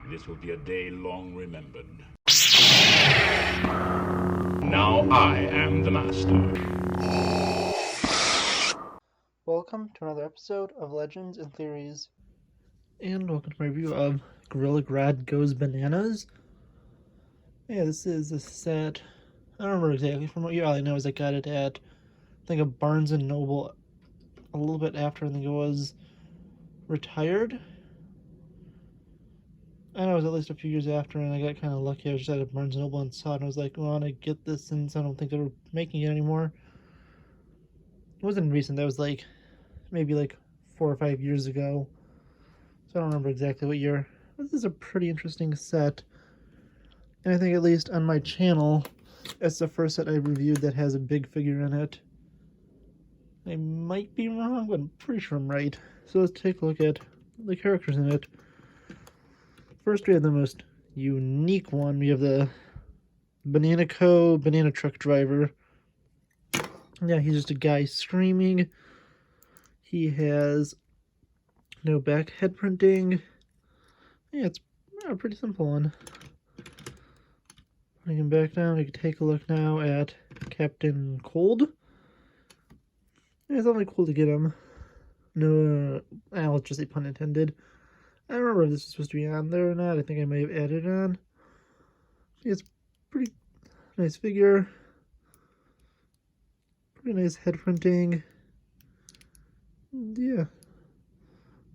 This will be a day long remembered. Now I am the master. Welcome to another episode of Legends and Theories. And welcome to my review of Grodd Goes Bananas. Yeah, this is a set. I don't remember exactly from what year. All I know is I got it at, I think, a Barnes & Noble a little bit after I think it was retired. I know it was at least a few years after, and I got kind of lucky. I was just at a Barnes & Noble and saw it, and I was like, well, I want to get this since I don't think they were making it anymore. It wasn't recent. That was like maybe like 4 or 5 years ago. So I don't remember exactly what year. This is a pretty interesting set. And I think at least on my channel, it's the first set I reviewed that has a big figure in it. I might be wrong, but I'm pretty sure I'm right. So let's take a look at the characters in it. First, we have the most unique one. We have the banana truck driver. Yeah, he's just a guy screaming. He has no back head printing. Yeah, it's a pretty simple one. Putting him back down, we can take a look now at Captain Cold. It's only cool to get him. No, I'll just say pun intended. I don't remember if this was supposed to be on there or not. I think I may have added it on. It's pretty nice figure. Pretty nice head printing. Yeah.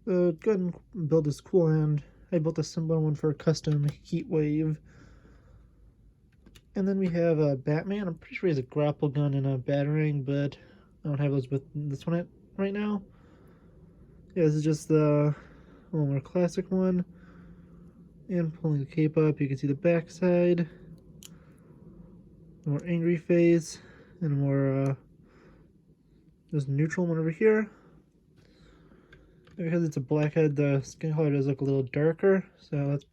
The gun build is cool, and I built a similar one for a custom heat wave. And then we have Batman. I'm pretty sure he has a grapple gun and a batarang, but I don't have those with this one right now. Yeah, this is just the more classic one. And pulling the cape up, you can see the backside. A more angry face, and a more just neutral one over here. Because it's a blackhead, the skin color does look a little darker, so that's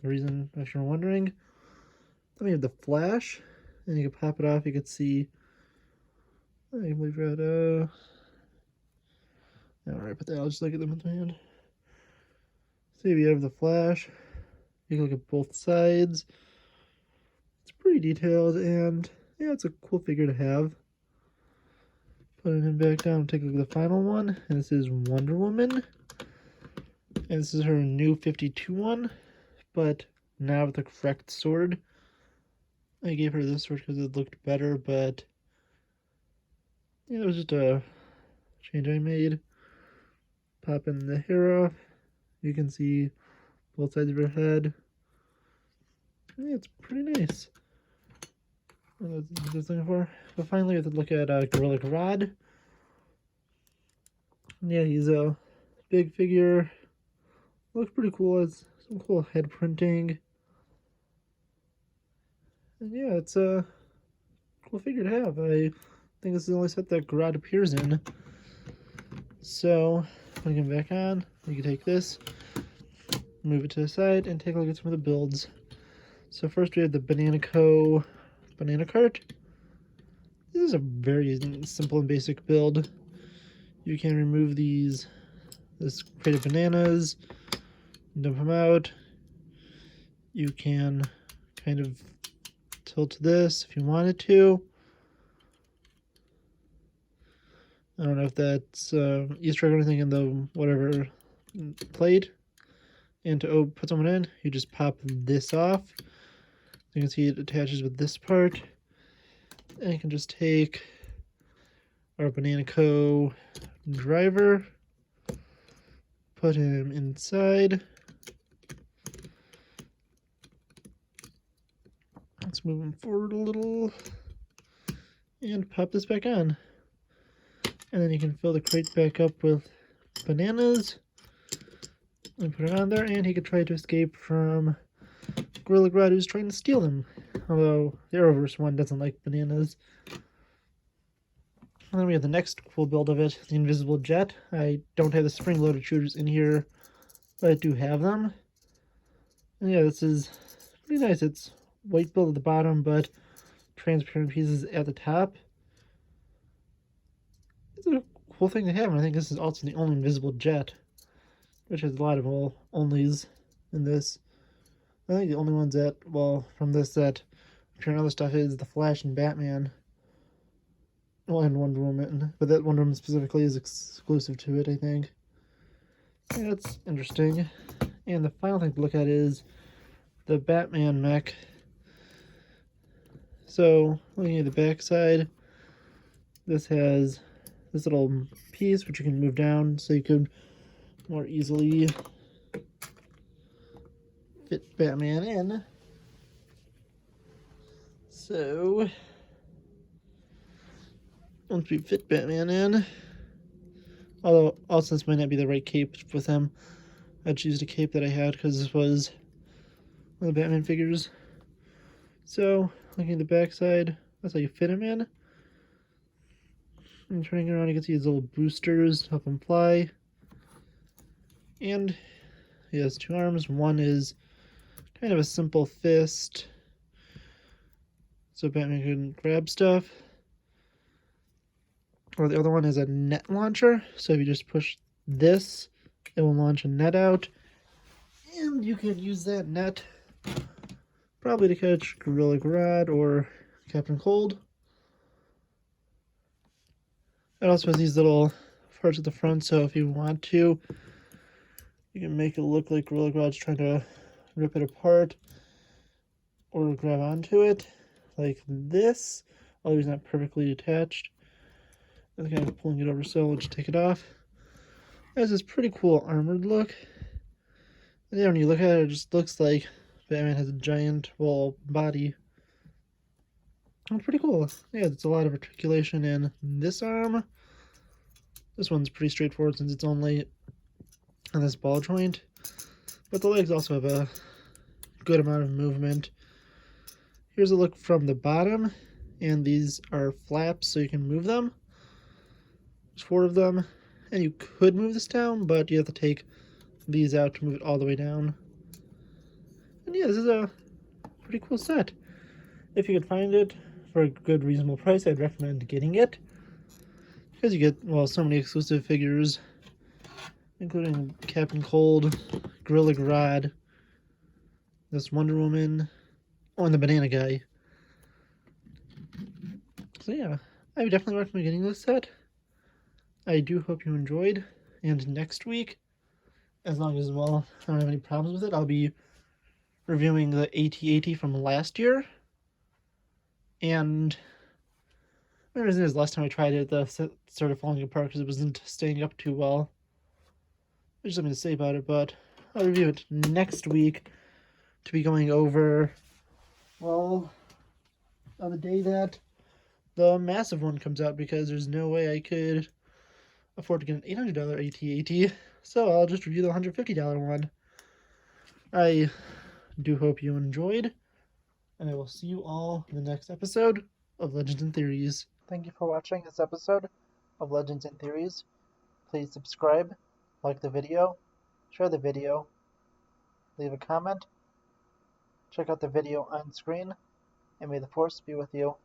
the reason if you're wondering. Then we have the Flash, and you can pop it off. You can see. I believe we're at Alright, but I'll just look at them with my hand. See, we have the Flash. You can look at both sides. It's pretty detailed, and yeah, it's a cool figure to have. Putting him back down, take a look at the final one. And this is Wonder Woman. And this is her new 52 one, but now with the correct sword. I gave her this sword because it looked better, but yeah, it was just a change I made. Popping the hair off. You can see both sides of her head. Yeah, it's pretty nice. What was I just looking for? But finally, we have to look at Grodd. Yeah, he's a big figure. Looks pretty cool. Has some cool head printing. And yeah, it's a cool figure to have. I think this is the only set that Grodd appears in. So, putting him back on, you can take this, move it to the side, and take a look at some of the builds. So first we have the Banana Cart. This is a very simple and basic build. You can remove this crate of bananas, dump them out. You can kind of tilt this if you wanted to. I don't know if that's Easter egg or anything in the whatever plate. And to put someone in, you just pop this off. You can see it attaches with this part. And you can just take our Banana driver, put him inside. Let's move him forward a little. And pop this back on. And then you can fill the crate back up with bananas. And put it on there, and he could try to escape from Grodd, who's trying to steal them. Although the Arrowverse one doesn't like bananas. And then we have the next cool build of it, the Invisible Jet. I don't have the spring-loaded shooters in here, but I do have them. And yeah, this is pretty nice. It's white build at the bottom, but transparent pieces at the top. It's a cool thing to have, and I think this is also the only Invisible Jet, which has a lot of onlys. in this. I think the only ones that, well, from this that appear in other stuff is the Flash and Batman. Well, and Wonder Woman, but that Wonder Woman specifically is exclusive to it, I think. Yeah, that's interesting. And the final thing to look at is the Batman mech. So, looking at the back side, this has this little piece which you can move down so you could more easily fit Batman in. So, once we fit Batman in, although also this might not be the right cape with him, I choose the cape that I had because this was one of the Batman figures. So, looking at the back side, that's how you fit him in. And turning around, you can see his little boosters to help him fly. And he has two arms. One is kind of a simple fist, so Batman can grab stuff. Or the other one is a net launcher, so if you just push this, it will launch a net out. And you can use that net probably to catch Gorilla Grodd or Captain Cold. It also has these little parts at the front, so if you want to, you can make it look like Gorilla Grodd's trying to rip it apart or grab onto it, like this, although he's not perfectly attached. I'm kind of pulling it over, so we'll just take it off. It has this pretty cool armored look. And yeah, when you look at it, it just looks like Batman has a giant, well, body. It's pretty cool. Yeah, it's a lot of articulation in this arm. This one's pretty straightforward since it's only on this ball joint. But the legs also have a good amount of movement. Here's a look from the bottom, and these are flaps so you can move them. There's 4 of them, and you could move this down, but you have to take these out to move it all the way down. And yeah, this is a pretty cool set. If you could find it for a good, reasonable price, I'd recommend getting it. Because you get, well, so many exclusive figures, including Captain Cold, Gorilla Grodd, this Wonder Woman, and the Banana Guy. So yeah, I would definitely recommend getting this set. I do hope you enjoyed, and next week, as long as, well, I don't have any problems with it, I'll be reviewing the AT-AT from last year. And the reason is last time I tried it, the set started falling apart because it wasn't staying up too well. There's something to say about it, but I'll review it next week to be going over, well, on the day that the massive one comes out, because there's no way I could afford to get an $800 AT-AT, so I'll just review the $150 one. I do hope you enjoyed, and I will see you all in the next episode of Legends and Theories. Thank you for watching this episode of Legends and Theories. Please subscribe, like the video, share the video, leave a comment, check out the video on screen, and may the Force be with you.